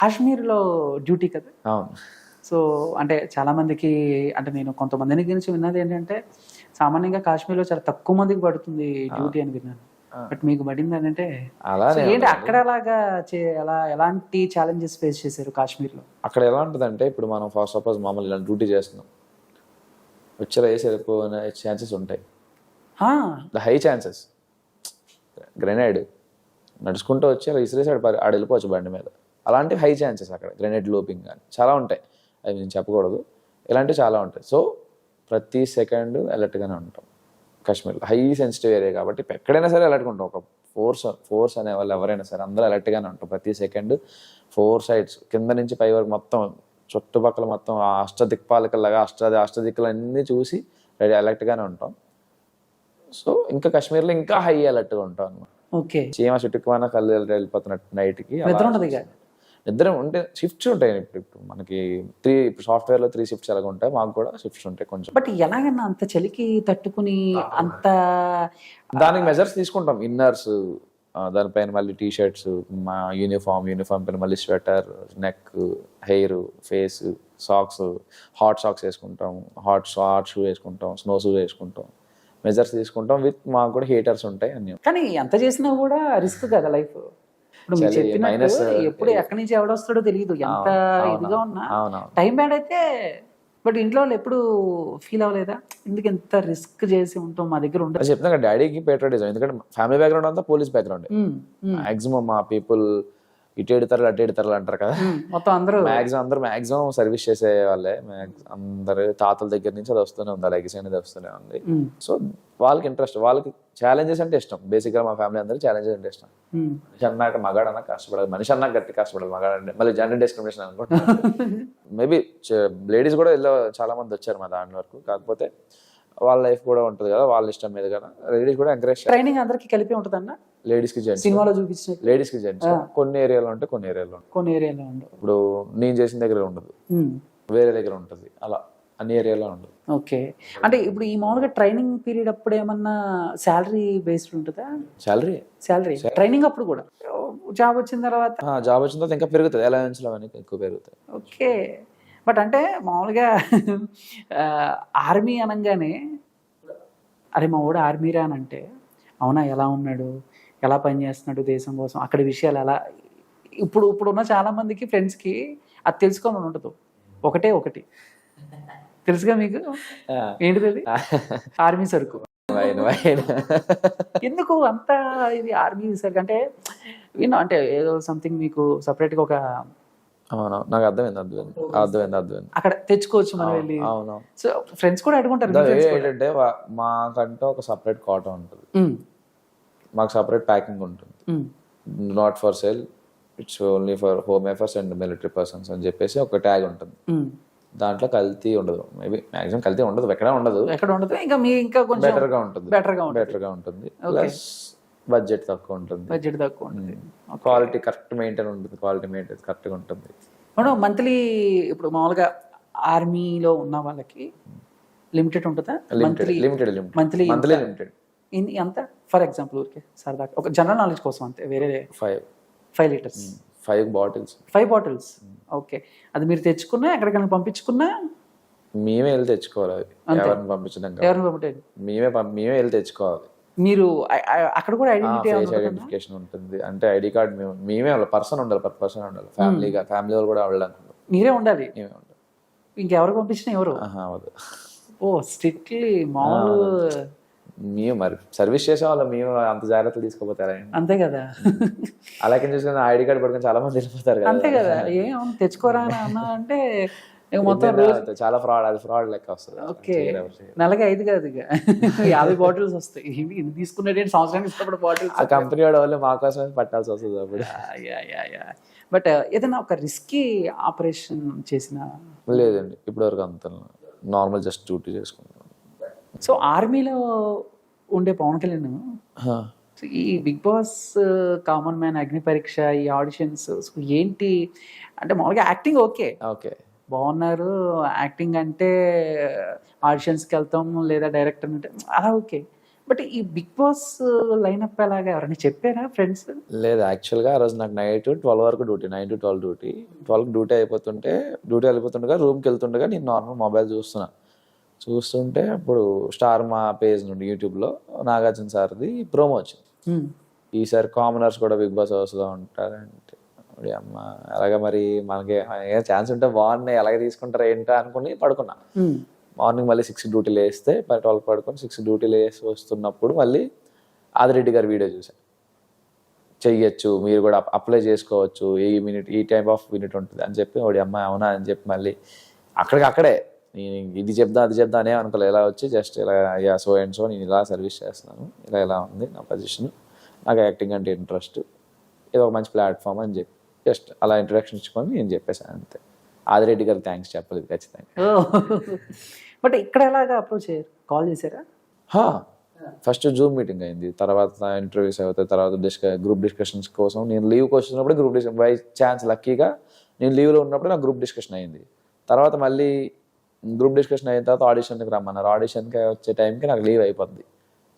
కాశ్మీర్‌లో డ్యూటీ కదా! అవును. సో, అంటే చాలామందికి అంటే నేను కొంతమందిని గురించి విన్నదేంటంటే, సామాన్యంగా కాశ్మీర్‌లో చాలా తక్కువ మందికి పడుతుంది డ్యూటీ అని విన్నాను. బట్ మీకు పడిందనంటే సో, అలానే ఏంటి ఉండదండి. అక్కడ అలాగా ఎలాంటి ఛాలెంజెస్ ఫేస్ చేశారు కాశ్మీర్‌లో? అక్కడ ఎలా ఉంటదంటే, ఇప్పుడు మనం ఫర్ సపోజ్ మామూలు ఇలా డ్యూటీ చేస్తున్నాం. వచ్చేలా వేసి వెళ్ళిపోయిన ఛాన్సెస్ ఉంటాయి. ఆ! The high chances. గ్రెనేడ్ నడుచుకుంటూ వచ్చి అలా ఇసిరేసి ఆడ వెళ్ళిపోవచ్చు బండి మీద. అలాంటి హై ఛాన్సెస్ అక్కడ గ్రెనేడ్ లోపింగ్ కానీ చాలా ఉంటాయి. అవి నేను చెప్పకూడదు. ఇలాంటివి చాలా ఉంటాయి. సో ప్రతి సెకండ్ అలర్ట్గానే ఉంటాం కాశ్మీర్లో. హై సెన్సిటివ్ ఏరియా కాబట్టి ఎక్కడైనా సరే అలర్ట్గా ఉంటాం. ఒక ఫోర్స్ అనే వాళ్ళు ఎవరైనా సరే అందరూ అలర్ట్గానే ఉంటాం. ప్రతి సెకండ్ 4 sides కింద నుంచి పై వరకు మొత్తం చుట్టుపక్కల మొత్తం అష్టదిక్పాలకల్లాగా అష్టదిక్కులు అన్నీ చూసి రెడీ అలర్ట్గానే ఉంటాం. సో ఇంకా కాశ్మీర్లో ఇంకా హై అలర్ట్గా ఉంటాం అనమాట. ఓకే. చీమ చుట్టుకున్న కళ్ళు వెళ్ళిపోతున్నట్టు నైట్కి నిద్ర ఉండదు ఇక. నిద్ర ఉంటే షిఫ్ట్స్ ఉంటాయి. ఇప్పుడు మనకి ఇప్పుడు సాఫ్ట్వేర్లో 3 shifts ఎలాగ ఉంటాయి, మాకు కూడా షిఫ్ట్స్ ఉంటాయి కొంచెం. బట్ ఎలాగన్నా అంత చలికి తట్టుకుని అంత దానికి మెజర్స్ తీసుకుంటాం. ఇన్నర్స్, దానిపైన మళ్ళీ టీ షర్ట్స్, మా యూనిఫామ్ పైన మళ్ళీ sweater, neck, hair, face, socks, hot socks వేసుకుంటాం, హాట్ షూ వేసుకుంటాం, స్నో షూ వేసుకుంటాం. మెజర్స్ తీసుకుంటాం. మాకు కూడా హీటర్స్ ఉంటాయి అన్ని. కానీ ఎంత చేసినా కూడా రిస్క్ కదా లైఫ్. ఇప్పుడు మీరు చలి, చెప్పినట్టు minus, ఎప్పుడు ఎక్కడి నుంచి ఎవడొస్తాడో తెలియదు. ఎంత ఇదిగా ఉన్నా అవునవును. టైం బ్యాడ్ అయితే బట్ ఇంట్లో వాళ్ళు ఎప్పుడు ఫీల్ అవ్వలేదా? ఎందుకు ఎంత రిస్క్ చేసి ఉంటాం మా దగ్గర ఉండదు. అది చెప్తున్నా కదా, డాడీకి పేట్రోటిజం. ఎందుకంటే ఫ్యామిలీ బ్యాక్గ్రౌండ్ అంతా పోలీస్ బ్యాక్గ్రౌండ్. మాక్సిమం మా పీపుల్ ఇటు ఎడతారు అటు ఎడతారు అంటారు కదా. మొత్తం అందరూ మాక్సిమం సర్వీస్ చేసే వాళ్ళే. అందరు తాతల దగ్గర నుంచి అది వస్తూనే ఉంది, లెగసీ అనేది వస్తూనే ఉంది. సో వాళ్ళకి ఇంట్రెస్ట్, వాళ్ళకి ఛాలెంజెస్ అంటే ఇష్టం. బేసిక్గా మా ఫ్యామిలీ అందరూ ఛాలెంజెస్ అంటే ఇష్టం. మనిషి అన్నాక మగాడు అన్నా కష్టపడాలి, మనిషి అన్నాక గట్టి కష్టపడాలి. మగాడు అంటే మళ్ళీ జెండర్ డిస్క్రిమినేషన్ అనుకుంటున్నాను. మేబీ లేడీస్ కూడా చాలా మంది వచ్చారు మా దాని వరకు. కాకపోతే వాళ్ళ లైఫ్ కూడా ఉంటుంది కదా, వాళ్ళ ఇష్టం మీద కదా. లేడీస్ కూడా ఎంకరేజ్. ట్రైనింగ్ అందరికి కలిపి ఉంటుందన్న లేడీస్కి జెంట్స్, సినిమాలో చూపించినట్టు లేడీస్కి జెంట్స్. కొన్ని ఏరియాలో ఉంటే కొన్ని ఏరియాలో ఉంటుంది. కొన్ని ఏరియాలో ఉండవు. ఇప్పుడు నేను చేసిన దగ్గర ఉండదు, వేరే దగ్గర ఉంటుంది. అలా అన్ని ఏరియాలో ఉండదు. ఓకే. అంటే ఇప్పుడు ఈ మామూలుగా ట్రైనింగ్ పీరియడ్ అప్పుడు ఏమన్నా శాలరీ బేస్డ్ ఉంటుందా? శాలరీ ట్రైనింగ్ అప్పుడు కూడా జాబ్ వచ్చిన తర్వాత జాబ్ వచ్చిన తర్వాత ఇంకా పెరుగుతుంది. అలవెన్స్లు అవన్నీ ఎక్కువ పెరుగుతాయి. ఓకే. బట్ అంటే మామూలుగా ఆర్మీ అనగానే అరే మా వాడు ఆర్మీరా అని అంటే అవునా, ఎలా ఉన్నాడు, ఎలా పనిచేస్తున్నాడు దేశం కోసం, అక్కడ విషయాలు ఎలా ఇప్పుడున్న చాలా మందికి ఫ్రెండ్స్కి అది తెలుసుకోవాలని ఉండదు. ఒకటి తెలుసుగా మీకు ఏంటిది అది? ఆర్మీ సరుకు. ఎందుకు అంత ఇది ఆర్మీ సరుకు అంటే విన్నా అంటే ఏదో సంథింగ్ మీకు సపరేట్గా ఒక నాకు అర్థమైంది. అక్కడ తెచ్చుకోవచ్చు మనం వెళ్ళి. అవును. సో ఫ్రెండ్స్ కూడా అడుగుంటారు ఏంటంటే మాకంటూ ఒక సపరేట్ కాటన్ ఉంటుంది, మాకు సపరేట్ ప్యాకింగ్ ఉంటుంది. Not for sale, it's only for home affairs and military persons అని చెప్పేసి ఒక ట్యాగ్ ఉంటుంది. దాంట్లో కల్తీ ఉండదు. మేబీ మాక్సిమం కల్తీ ఉండదు, ఎక్కడ ఉండదు. ఇంకా మీ ఇంకా కొంచెం బెటర్గా ఉంటుంది. ప్లస్ బడ్జెట్ తక్కువ ఉంటుంది. క్వాలిటీ కరెక్ట్ మెయింటైన్ ఉంటుంది. క్వాలిటీ మెయింటైన్ కరెక్ట్గా ఉంటుంది. మంత్లీ ఇప్పుడు మామూలుగా ఆర్మీలో ఉన్న వాళ్ళకి లిమిటెడ్ ఉంటుందా? మంత్లీ లిమిటెడ్ ఎంత? ఫర్ ఎగ్జాంపుల్ ఊరికే సరదా ఒక జనరల్ నాలెడ్జ్ కోసం అంతే, వేరే 5 లీటర్స్ 5 బాటిల్స్. ఓకే. అది మీరు తెచ్చుకున్నా ఎక్కడికైనా పంపించుకున్నా మేమే వెళ్ళి తెచ్చుకోవాలి. ఎవరిని పంపించడం మేమే వెళ్ళి తెచ్చుకోవాలి. మీరు అక్కడ కూడా ఐడెంటిఫికేషన్ ఉంటుంది. అంటే ఐడి కార్డ్ మేమే పర్సన్ ఉండాలి, ఫ్యామిలీ వాళ్ళు కూడా వెళ్ళడానికి మీరే ఉండాలి. ఇంకెవరు పంపించినా ఎవరు స్ట్రిక్ట్లీ మామూలు మేము మరి సర్వీస్ చేసే వాళ్ళు మేము అంత జాగ్రత్తలు తీసుకోపోతారా? అంతే కదా. అలాగే చూసుకుని ఐడి కార్డు పడుకొని చాలా మంది వెళ్ళిపోతారు కదా. అంతే కదా. ఏం తెచ్చుకోరా అన్నా అంటే మొత్తం చాలా ఫ్రాడ్ లెక్క వస్తుంది. ఓకే. నెలకి 5 కాదు ఇక 50 బాటిల్స్ వస్తాయి. ఇది తీసుకునేటంటే సంవత్సరానికి ఇష్టపడే బాటిల్స్. ఆ కంపెనీ వాడు వాళ్ళు మా కోసమే పట్టాల్సి వస్తుంది అప్పుడు. బట్ ఏదైనా ఒక రిస్కీ ఆపరేషన్ చేసిన లేదండి ఇప్పటివరకు అంత నార్మల్ జస్ట్ డ్యూటీ చేసుకుంటాం. సో ఆర్మీలో ఉండే పవన్ కళ్యాణ్ ఈ బిగ్ బాస్, కామన్ మ్యాన్, అగ్ని పరీక్ష, ఈ ఆడిషన్స్ ఏంటి అంటే మామూలుగా యాక్టింగ్ ఓకే బాగున్నారు, యాక్టింగ్ అంటే ఆడిషన్స్కి వెళ్తాం లేదా డైరెక్టర్ అంటే అలా ఓకే. బట్ ఈ బిగ్ బాస్ లైనప్ ఎలాగా ఎవరైనా చెప్పారా ఫ్రెండ్స్? లేదు యాక్చువల్గా ఆ రోజు నాకు నైట్ 12 వరకు డ్యూటీ, 9 to 12 డ్యూటీ. 12కి డ్యూటీ వెళ్ళిపోతుండగా రూమ్కి వెళ్తుండగా నేను నార్మల్ మొబైల్ చూస్తుంటే అప్పుడు స్టార్ మా పేజ్ నుండి యూట్యూబ్లో నాగార్జున సార్ది ప్రోమో వచ్చింది. ఈసారి కామనర్స్ కూడా బిగ్ బాస్ హౌస్లో ఉంటారంటే మరి అమ్మ అలాగే మరి మనకి ఏ ఛాన్స్ ఉంటే బాగున్నాయి, ఎలాగే తీసుకుంటారు ఏంటో అనుకుని పడుకున్నా. మార్నింగ్ మళ్ళీ 6 డ్యూటీలు వేస్తే 12 పడుకొని 6 డ్యూటీలు వేసి వస్తున్నప్పుడు మళ్ళీ ఆదిరెడ్డి గారి వీడియో చూసాను. చెయ్యొచ్చు, మీరు కూడా అప్లై చేసుకోవచ్చు, ఈ టైప్ ఆఫ్ మినిట్ ఉంటుంది అని చెప్పి వాడి అమ్మాయి అవునా అని చెప్పి మళ్ళీ అక్కడే నేను ఇది చెప్దా అది చెప్దా అనే అనుకోలే. ఇలా వచ్చి జస్ట్ ఇలా అయ్యా సో అండ్ సో నేను ఇలా సర్వీస్ చేస్తున్నాను, ఇలా ఉంది నా పొజిషన్, నాకు యాక్టింగ్ అంటే ఇంట్రెస్ట్, ఇది ఒక మంచి ప్లాట్ఫామ్ అని చెప్పి జస్ట్ అలా ఇంట్రడక్షన్ ఇచ్చుకొని నేను చెప్పేశాను అంతే. ఆదిరెడ్డి గారికి థ్యాంక్స్ చెప్పలేదు ఖచ్చితంగా. బట్ ఇక్కడ ఎలాగా అప్రోచ్ అయ్యారు? కాల్ చేశారా? ఫస్ట్ జూమ్ మీటింగ్ అయింది, తర్వాత ఇంటర్వ్యూస్ అవుతాయి, తర్వాత గ్రూప్ డిస్కషన్స్ కోసం నేను లీవ్కి వచ్చినప్పుడు గ్రూప్ డిస్కషన్ బై ఛాన్స్ లక్కీగా నేను లీవ్లో ఉన్నప్పుడు నాకు గ్రూప్ డిస్కషన్ అయింది. తర్వాత మళ్ళీ గ్రూప్ డిస్కషన్ అయిన తర్వాత ఆడిషన్కి రమ్మన్నారు. ఆడిషన్కి వచ్చే టైంకి నాకు లీవ్ అయిపోద్ది.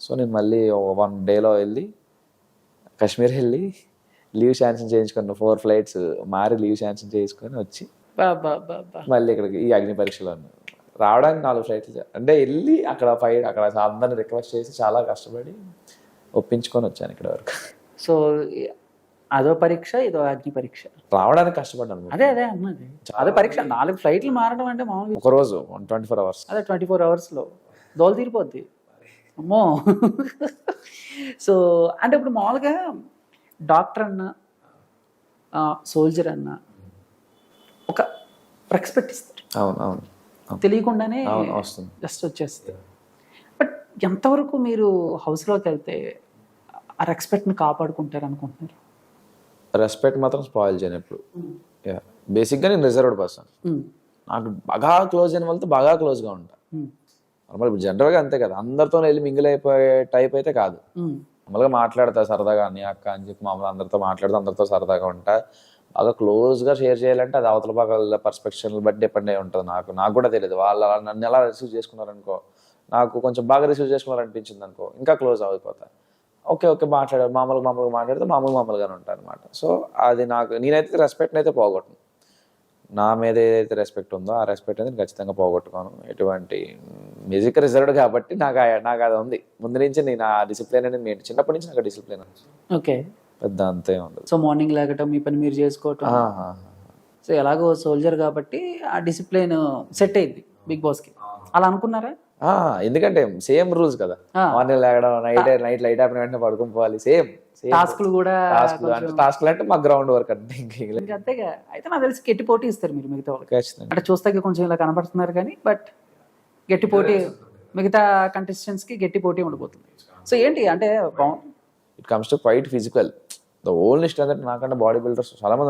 సో నేను మళ్ళీ 1 డేలో వెళ్ళి కాశ్మీర్ వెళ్ళి లీవ్ శాంక్షన్ చేయించుకున్నాను. 4 flights మారి లీవ్ శాంక్షన్ చేసుకొని వచ్చి మళ్ళీ ఇక్కడికి ఈ అగ్ని పరీక్షలో రావడానికి 4 flights అంటే వెళ్ళి అక్కడ అందరిని రిక్వెస్ట్ చేసి చాలా కష్టపడి ఒప్పించుకొని వచ్చాను ఇక్కడ వరకు. సో అదో పరీక్ష, ఇదో అగ్ని పరీక్ష. రావడానికి కష్టపడ్డాను. అదే అన్నది అదే పరీక్ష. 4 flightలు మారడం అంటే మామూలు ఒక రోజు 24 hours. అదే 24 hours దోలు తీరిపోద్ది అమ్మో. సో అంటే ఇప్పుడు మామూలుగా డాక్టర్ అన్న సోల్జర్ అన్న ఒక రెస్పెక్ట్ ఇస్తారు. అవును తెలియకుండానే వస్తుంది, జస్ట్ వచ్చేస్తుంది. బట్ ఎంతవరకు మీరు హౌస్లోకి వెళ్తే ఆ రెస్పెక్ట్ని కాపాడుకుంటారు అనుకుంటున్నారు? రెస్పెక్ట్ మాత్రం స్పాయిల్ చేయను ఎప్పుడు. బేసిక్గా నేను రిజర్వ్డ్ పర్సన్. నాకు బాగా క్లోజ్ అయిన వాళ్ళతో బాగా క్లోజ్గా ఉంటా. నార్మల్ ఇప్పుడు జనరల్గా అంతే కదా, అందరితో వెళ్ళి మింగిల్ అయిపోయే టైప్ అయితే కాదు. మామూలుగా మాట్లాడతా సరదాగా అని అక్క అని చెప్పి మామూలు అందరితో మాట్లాడుతూ అందరితో సరదాగా ఉంటా. బాగా క్లోజ్గా షేర్ చేయాలంటే అది అవతల బాగా పర్స్పెక్షన్ బట్టి డిపెండ్ అయి ఉంటుంది. నాకు కూడా తెలియదు వాళ్ళు నన్ను ఎలా రిసీవ్ చేసుకున్నారనుకో, నాకు కొంచెం బాగా రిసీవ్ చేసుకున్నారనిపించింది అనుకో ఇంకా క్లోజ్ అయిపోతా. ఓకే మాట్లాడారు, మామూలుగా మాట్లాడితే మామూలుగానే ఉంటాను అనమాట. సో అది నేనైతే రెస్పెక్ట్ని అయితే పోగొట్టను. నా మీద ఏదైతే రెస్పెక్ట్ ఉందో ఆ రెస్పెక్ట్ అనేది ఖచ్చితంగా పోగొట్టుకోను. ఎటువంటి మ్యూజిక్ రిజర్వ్డ్ కాబట్టి నాకు అది ఉంది ముందు నుంచి. నేను ఆ డిసిప్లిన్ అనేది చిన్నప్పటి నుంచి నాకు డిసిప్లిన్ ఓకే పెద్ద అంతే ఉండదు. సో మార్నింగ్ లేకటం, మీ పని మీరు చేసుకోవటం. సో ఎలాగో సోల్జర్ కాబట్టి ఆ డిసిప్లిన్ సెట్ అయింది బిగ్ బాస్కి. అలా అనుకున్నారా? ఎందుకంటే సేమ్ రూల్స్ కదా, మార్నింగ్ లేకడం, నైట్ లైట్ ఆపిన వెంటనే పడుకుని పోవాలి. సేమ్ టాస్క్లు కూడా టాస్క్లు అంటే మా గ్రౌండ్ వర్క్ అంటే అంతేగా. అయితే నాకు తెలిసి గట్టి పోటీ ఇస్తారు మీరు మిగతా వాళ్ళకి. ఖచ్చితంగా అంటే చూస్తే కొంచెం ఇలా కనబడుతున్నారు కానీ బట్ గట్టి పోటీ మిగతా కంటెస్టెంట్స్కి గట్టి పోటీ ఉండిపోతుంది. సో ఏంటి అంటే it comes to quite physical. The only standard నాకంటే బాడీ బిల్డర్స్ చాలా మంది ఉంటారు.